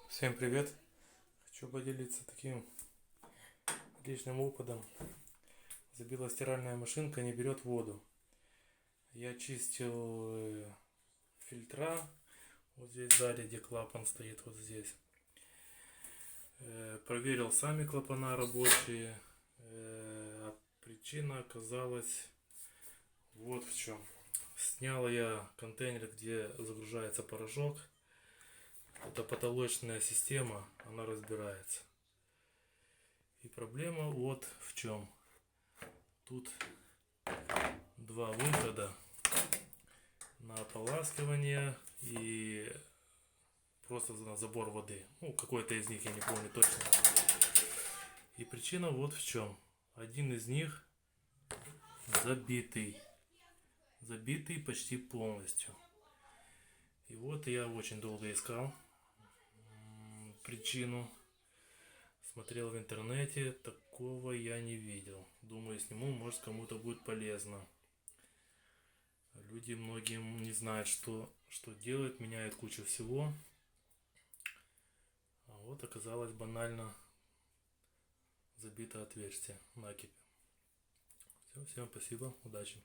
Всем привет! Хочу поделиться таким личным опытом. Забила стиральная машинка, не берет воду. Я чистил фильтра, вот здесь сзади, где клапан стоит, вот здесь. Проверил сами клапана рабочие. А причина оказалась вот в чем. Снял я контейнер, где загружается порошок. Это потолочная система, она разбирается. И проблема вот в чем. Тут два выхода на ополаскивание и просто на забор воды. Ну, какой-то из них, я не помню точно. И причина вот в чем. Один из них забитый. Забитый почти полностью. И вот я очень долго искал причину. Смотрел в интернете, такого я не видел. Думаю, сниму, может кому-то будет полезно. Люди многие не знают, что делать, меняют кучу всего. А вот оказалось банально забито отверстие накипи. Все, всем спасибо, удачи.